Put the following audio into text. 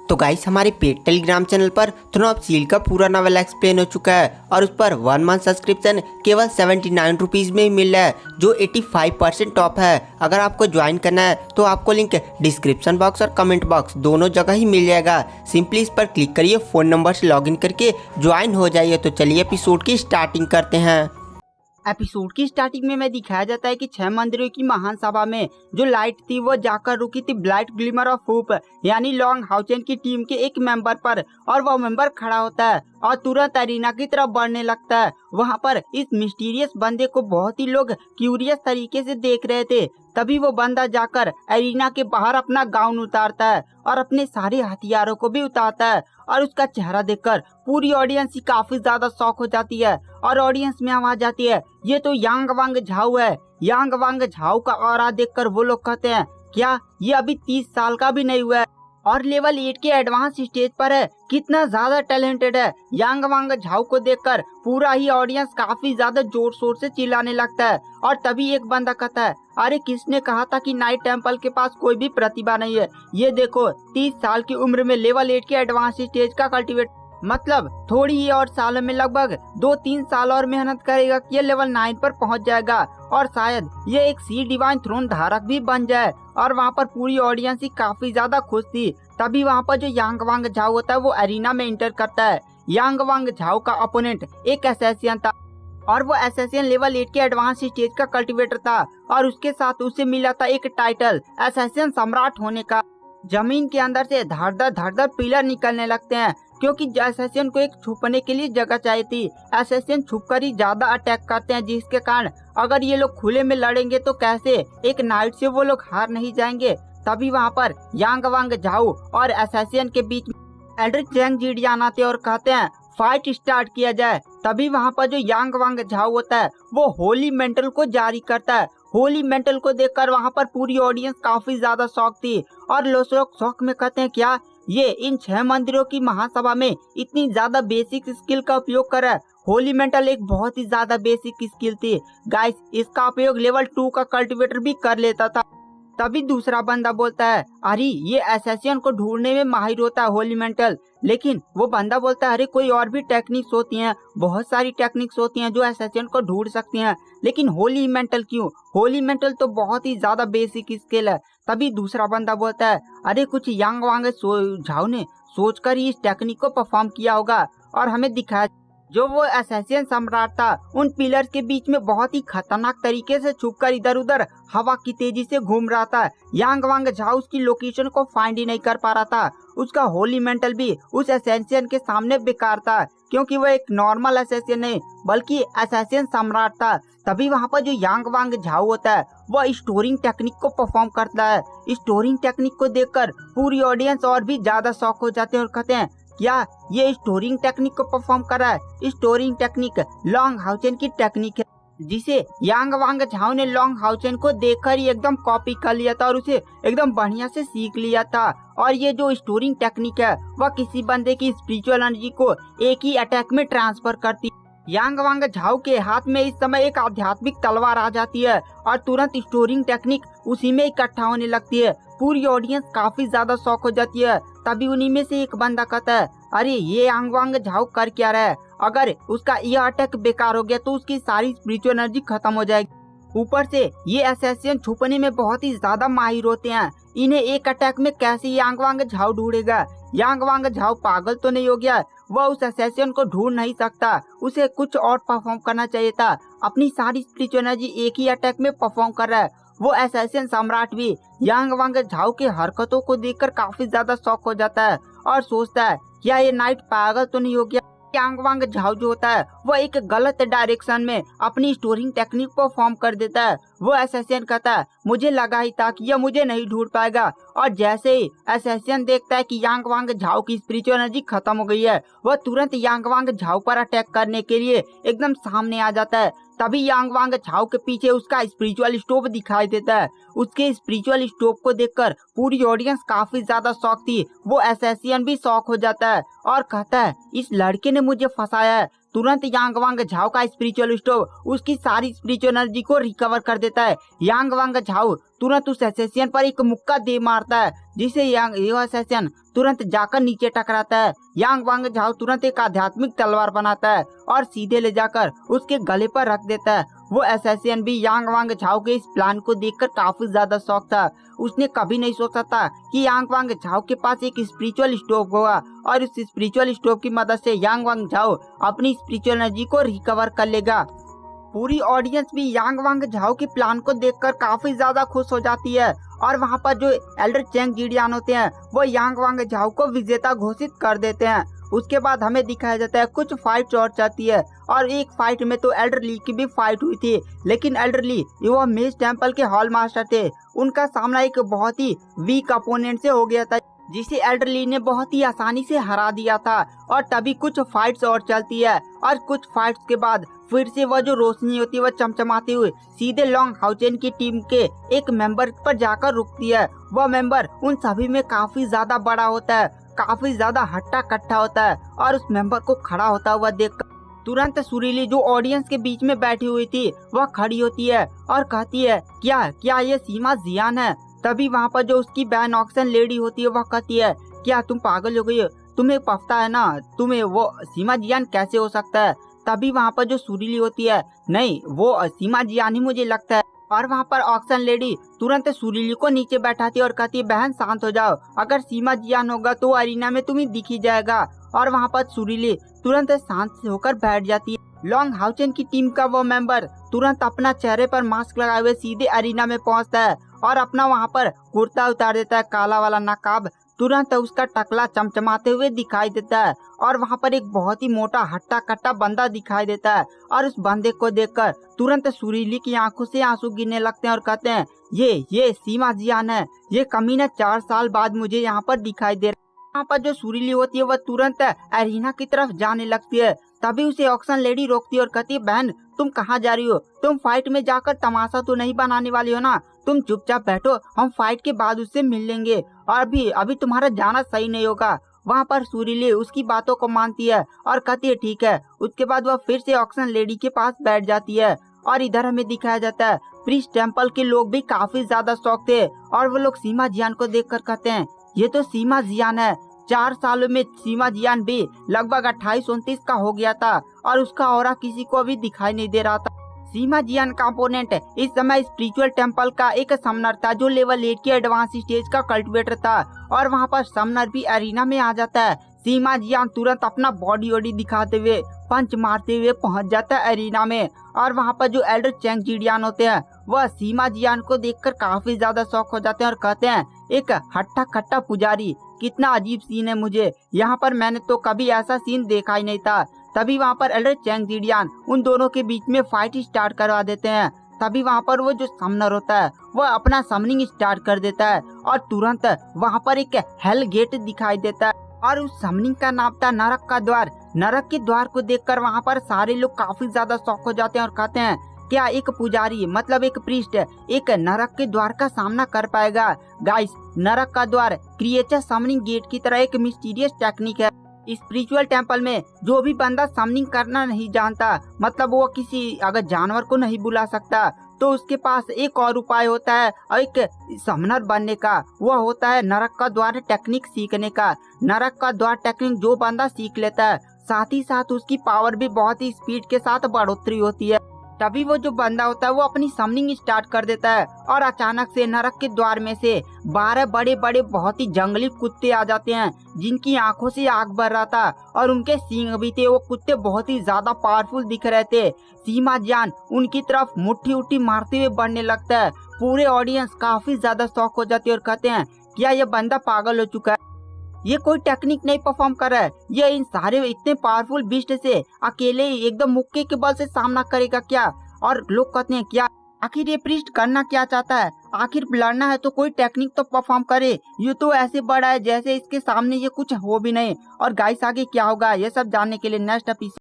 तो गाइस हमारे paid Telegram channel पर थ्रोन ऑफ सील का पूरा नॉवेल एक्सप्लेन हो चुका है और उस पर 1 मंथ सब्सक्रिप्शन केवल 79 रुपीज़ में ही मिल रहा है, जो 85% टॉप है। अगर आपको ज्वाइन करना है तो आपको लिंक डिस्क्रिप्शन बॉक्स और कमेंट बॉक्स दोनों जगह ही मिल जाएगा। सिंपली इस पर क्लिक करिए, फ़ोन नंबर से लॉगिन करके ज्वाइन हो जाइए। तो चलिए एपिसोड की स्टार्टिंग करते हैं। एपिसोड की स्टार्टिंग में दिखाया जाता है कि 6 मंदिरों की महान सभा में जो लाइट थी वो जाकर रुकी थी ब्लाइट ग्लिमर ऑफ होप यानी लॉन्ग हाउचेन की टीम के एक मेंबर पर, और वो मेंबर खड़ा होता है और तुरंत अरीना की तरफ बढ़ने लगता है। वहाँ पर इस मिस्टीरियस बंदे को बहुत ही लोग क्यूरियस तरीके से देख रहे थे। तभी वो बंदा जाकर अरीना के बाहर अपना गाउन उतारता है और अपने सारे हथियारों को भी उतारता है, और उसका चेहरा देखकर पूरी ऑडियंस ही काफी ज्यादा शॉक हो जाती है। और ऑडियंस में आवाज आती है, ये तो यांग वांग झाओ है। यांग वांग झाओ का ऑरा देखकर वो लोग कहते हैं, क्या ये अभी 30 साल का भी नहीं हुआ है और लेवल 8 के एडवांस स्टेज पर है, कितना ज्यादा टैलेंटेड है। यांग वांग झाओ को देखकर पूरा ही ऑडियंस काफी ज्यादा जोर शोर से चिल्लाने लगता है। और तभी एक बंदा कहता है, अरे किसने कहा था कि नाइट टेम्पल के पास कोई भी प्रतिभा नहीं है। ये देखो 30 साल की उम्र में लेवल 8 के एडवांस स्टेज का कल्टीवेट, मतलब थोड़ी ही और सालों में लगभग 2-3 साल और मेहनत करेगा कि ये लेवल 9 पर पहुंच जाएगा और शायद ये एक सी डिवाइन थ्रोन धारक भी बन जाए। और वहाँ पर पूरी ऑडियंस ही काफी ज्यादा खुश थी। तभी वहाँ पर जो यांग वांग झाओ होता है वो अरीना में इंटर करता है। यांग वांग झाओ का अपोनेंट एक असैसियन था और वो असैसियन लेवल 8 के एडवांस स्टेज का कल्टीवेटर था, और उसके साथ उसे मिला था एक टाइटल असैसियन सम्राट होने का। जमीन के अंदर से धड़-धड़ पिलर निकलने लगते हैं, क्योंकि असैसियन को एक छुपने के लिए जगह चाहिए थी। असैसियन छुपकर ही ज्यादा अटैक करते हैं, जिसके कारण अगर ये लोग खुले में लड़ेंगे तो कैसे एक नाइट से वो लोग हार नहीं जाएंगे। तभी वहाँ पर यांग वांग झाओ और असैसियन के बीच एल्ड्रिक चैंग जिडियान आते और कहते हैं, फाइट स्टार्ट किया जाए। तभी वहाँ पर जो यांग वांग झाओ होता है वो होली मेंटल को जारी करता है। होली मेंटल को देखकर वहाँ पर पूरी ऑडियंस काफी ज्यादा शॉक थी और लोग शौक में कहते हैं, क्या ये इन 6 मंदिरों की महासभा में इतनी ज्यादा बेसिक स्किल का उपयोग कर रहा है। होली मेंटल एक बहुत ही ज्यादा बेसिक स्किल थी गाइस, इसका उपयोग लेवल 2 का कल्टीवेटर भी कर लेता था। तभी दूसरा बंदा बोलता है, अरे ये असैसियन को ढूंढने में माहिर होता है होली मेंटल। लेकिन वो बंदा बोलता है, अरे कोई और भी टेक्निक्स होती हैं, बहुत सारी टेक्निक्स होती हैं जो असैसियन को ढूंढ सकती हैं, लेकिन होली मेंटल क्यों? होली मेंटल तो बहुत ही ज्यादा बेसिक स्किल है। तभी दूसरा बंदा बोलता है, अरे कुछ यांग वांग झाओ ने सोचकर ही इस टेक्निक को परफॉर्म किया होगा और हमें दिखाया। जो वो असैसियन सम्राट था उन पिलर्स के बीच में बहुत ही खतरनाक तरीके से छुपकर इधर उधर हवा की तेजी से घूम रहा था। यांग वांग झाओ उसकी लोकेशन को फाइंड ही नहीं कर पा रहा था। उसका होली मेंटल भी उस असैसियन के सामने बेकार था, क्योंकि वो एक नॉर्मल असैसियन नहीं बल्कि असैसियन सम्राट था। तभी वहाँ पर जो यांग वांग झाओ होता है वो स्टोरिंग टेक्निक को परफॉर्म करता है। स्टोरिंग टेक्निक को देखकर पूरी ऑडियंस और भी ज्यादा शॉक हो जाते हैं और कहते हैं, क्या ये स्टोरिंग टेक्निक को परफॉर्म कर रहा है? स्टोरिंग टेक्निक लॉन्ग हाउचेन की टेक्निक है, जिसे यांग वांग झाओ ने लॉन्ग हाउचेन को देखकर ही एकदम कॉपी कर लिया था और उसे एकदम बढ़िया से सीख लिया था। और ये जो स्टोरिंग टेक्निक है वह किसी बंदे की स्पिरिचुअल एनर्जी को एक ही अटैक में ट्रांसफर करती है। यांग वांग झाओ के हाथ में इस समय एक आध्यात्मिक तलवार आ जाती है और तुरंत स्टोरिंग टेक्निक उसी में इकट्ठा होने लगती है। पूरी ऑडियंस काफी ज्यादा शॉक हो जाती है। तभी उन्हीं में से एक बंदा कहता है, अरे ये यांग वांग झाओ कर क्या रहा है? अगर उसका यह अटैक बेकार हो गया तो उसकी सारी स्पिरिचुअल एनर्जी खत्म हो जाएगी। ऊपर से ये असैसियन छुपने में बहुत ही ज्यादा माहिर होते हैं, इन्हें एक अटैक में कैसे यांग वांग झाओ ढूंढेगा? यांग वांग झाओ पागल तो नहीं हो गया? वह उस असैसियन को ढूंढ नहीं सकता, उसे कुछ और परफॉर्म करना चाहिए था। अपनी सारी स्पिरिचुअल एनर्जी एक ही अटैक में परफॉर्म कर रहा है। वो असैसियन सम्राट भी यांग वांग झाओ के हरकतों को देखकर काफी ज्यादा शॉक हो जाता है और सोचता है, क्या ये नाइट पागल तो नहीं हो गया? यांग वांग झाओ जो होता है वो एक गलत डायरेक्शन में अपनी स्टोरिंग टेक्निक को फॉर्म कर देता है। वो असैसियन कहता है, मुझे लगा ही था कि यह मुझे नहीं ढूंढ पाएगा। और जैसे ही असैसियन देखता है कि यांग वांग झाओ की स्पिरिचुअल एनर्जी खत्म हो गई है, वह तुरंत यांग वांग झाओ पर अटैक करने के लिए एकदम सामने आ जाता है। तभी यांग वांग झाओ के पीछे उसका स्पिरिचुअल स्टोव दिखाई देता है। उसके स्पिरिचुअल स्टोव को देखकर पूरी ऑडियंस काफी ज्यादा शॉक थी। वो असैसियन भी शॉक हो जाता है और कहता है, इस लड़के ने मुझे फंसाया है। तुरंत यांग वांग झाओ का स्पिरिचुअल स्टोव उसकी सारी स्पिरिचुअल एनर्जी को रिकवर कर देता है। यांग वांग झाओ तुरंत उस एसेसियन पर एक मुक्का दे मारता है, जिसे यह एसेसियन तुरंत जाकर नीचे टकराता है। यांग वांग झाओ तुरंत एक आध्यात्मिक तलवार बनाता है और सीधे ले जाकर उसके गले पर रख देता है। वो एसेसियन भी यांग वांग झाओ के इस प्लान को देखकर काफी ज्यादा शौक था। उसने कभी नहीं सोचा था कि यांग वांग झाओ के पास एक स्पिरिचुअल स्टोव होगा और उस स्पिरिचुअल स्टोव की मदद से यांग वांग झाओ अपनी स्पिरिचुअल एनर्जी को रिकवर कर लेगा। पूरी ऑडियंस भी यांग वांग झाओ के प्लान को देखकर काफी ज्यादा खुश हो जाती है और वहाँ पर जो एल्डर चैंग जीडियान होते हैं वो यांग वांग झाओ को विजेता घोषित कर देते हैं। उसके बाद हमें दिखाया जाता है कुछ फाइट और चलती है और एक फाइट में तो एल्डर ली की भी फाइट हुई थी, लेकिन एल्डर ली वो मेज टेम्पल के हॉल मास्टर थे, उनका सामना एक बहुत ही वीक अपोनेंट से हो गया था जिसे एल्डर ली ने बहुत ही आसानी से हरा दिया था। और तभी कुछ फाइट्स और चलती है और कुछ फाइट्स के बाद फिर से वह जो रोशनी होती है वह चमचमाती हुई सीधे लॉन्ग हाउचेन की टीम के एक मेंबर पर जाकर रुकती है। वह मेंबर उन सभी में काफी ज्यादा बड़ा होता है, काफी ज्यादा हट्टा कट्टा होता है और उस मेंबर को खड़ा होता हुआ देखकर तुरंत सुरीली जो ऑडियंस के बीच में बैठी हुई थी वह खड़ी होती है और कहती है क्या ये सीमा जियान है। तभी वहाँ पर जो उसकी बहन ऑक्सन लेडी होती है वह कहती है क्या तुम पागल हो गई हो, तुम्हें पता है ना तुम्हें वो सीमा जियान कैसे हो सकता है। तभी वहाँ पर जो सुरीली होती है नहीं वो सीमा जियान ही मुझे लगता है। और वहाँ पर ऑक्सन लेडी तुरंत सुरीली को नीचे बैठाती है और कहती है बहन शांत हो जाओ, अगर सीमा जियान होगा तो अरीना में तुम्हें दिख ही जाएगा। और वहाँ पर सुरीली तुरंत शांत होकर बैठ जाती है। लॉन्ग हाउचेन की टीम का वो मेंबर तुरंत अपना चेहरे पर मास्क लगाए हुए सीधे अरीना में पहुँचता है और अपना वहाँ पर कुर्ता उतार देता है, काला वाला नकाब, तुरंत उसका टकला चमचमाते हुए दिखाई देता है और वहाँ पर एक बहुत ही मोटा हट्टा कट्टा बंदा दिखाई देता है। और उस बंदे को देखकर तुरंत सुरीली की आंखों से आंसू गिरने लगते हैं और कहते हैं ये सीमा जियान है, ये कमीना 4 साल बाद मुझे यहाँ पर दिखाई दे रहा है। यहाँ पर जो सुरीली होती है वह तुरंत अरीना की तरफ जाने लगती है। तभी उसे ऑक्सन लेडी रोकती है और कहती है बहन तुम कहाँ जा रही हो, तुम फाइट में जाकर तमाशा तो नहीं बनाने वाली हो ना, तुम चुपचाप बैठो, हम फाइट के बाद उससे मिल लेंगे और अभी तुम्हारा जाना सही नहीं होगा। वहाँ पर सुरीली उसकी बातों को मानती है और कहती है ठीक है। उसके बाद वह फिर से ऑक्सन लेडी के पास बैठ जाती है और इधर हमें दिखाया जाता है प्रीस्ट टेम्पल के लोग भी काफी ज्यादा शौक थे और वो लोग सीमा जियान को देखकर कहते हैं ये तो सीमा जियान है। 4 सालों में सीमा जियान भी लगभग 28-29 का हो गया था और उसका ऑरा किसी को भी दिखाई नहीं दे रहा था। सीमा जियान का अपोनेंट इस समय स्पिरिचुअल टेम्पल का एक समनर था जो लेवल 8 की एडवांस स्टेज का कल्टिवेटर था और वहाँ पर समनर भी अरीना में आ जाता है। सीमा जियान तुरंत अपना बॉडी दिखाते हुए पंच मारते हुए पहुंच जाता है अरीना में और वहाँ पर जो एल्डर चैंग जीडियान होते हैं वह सीमा जियान को देखकर काफी ज्यादा शौक हो जाते हैं और कहते हैं एक हट्टा कट्टा पुजारी, कितना अजीब सीन है, मुझे यहाँ पर मैंने तो कभी ऐसा सीन देखा ही नहीं था। तभी वहाँ पर एल्डर चैंग जीडियान उन दोनों के बीच में फाइट स्टार्ट करवा देते हैं। तभी वहाँ पर वो जो समनर होता है वह अपना समनिंग स्टार्ट कर देता है और तुरंत वहाँ पर एक हेल गेट दिखाई देता है और उस समनिंग का नाम था नरक का द्वार। नरक के द्वार को देखकर वहाँ पर सारे लोग काफी ज्यादा शौक हो जाते हैं और कहते हैं क्या एक पुजारी मतलब एक प्रीस्ट एक नरक के द्वार का सामना कर पाएगा। गाइस, नरक का द्वार क्रिएचर समनिंग गेट की तरह एक मिस्टीरियस टेक्निक है। स्पिरिचुअल टेम्पल में जो भी बंदा समनिंग करना नहीं जानता, मतलब वो किसी अगर जानवर को नहीं बुला सकता, तो उसके पास एक और उपाय होता है और एक समनर बनने का, वह होता है नरक का द्वार टेक्निक सीखने का। नरक का द्वार टेक्निक जो बंदा सीख लेता है साथ ही साथ उसकी पावर भी बहुत ही स्पीड के साथ बढ़ोतरी होती है। तभी वो जो बंदा होता है वो अपनी समनिंग स्टार्ट कर देता है और अचानक से नरक के द्वार में से 12 बड़े बड़े बहुत ही जंगली कुत्ते आ जाते हैं जिनकी आंखों से आग भर रहा था और उनके सींग भी थे। वो कुत्ते बहुत ही ज्यादा पावरफुल दिख रहे थे। सीमा जान उनकी तरफ मुट्ठी उट्ठी मारते हुए बढ़ने लगता है। पूरे ऑडियंस काफी ज्यादा शौक हो जाती है और कहते हैं क्या ये बंदा पागल हो चुका है, ये कोई टेक्निक नहीं परफॉर्म कर रहा है, ये इन सारे इतने पावरफुल बीस्ट से अकेले ही एकदम मुक्के के बल से सामना करेगा क्या। और लोग कहते हैं क्या आखिर ये प्रीस्ट करना क्या चाहता है, आखिर लड़ना है तो कोई टेक्निक तो परफॉर्म करे, ये तो ऐसे बड़ा है जैसे इसके सामने ये कुछ हो भी नहीं। और गाइस आगे क्या होगा ये सब जानने के लिए नेक्स्ट एपिसोड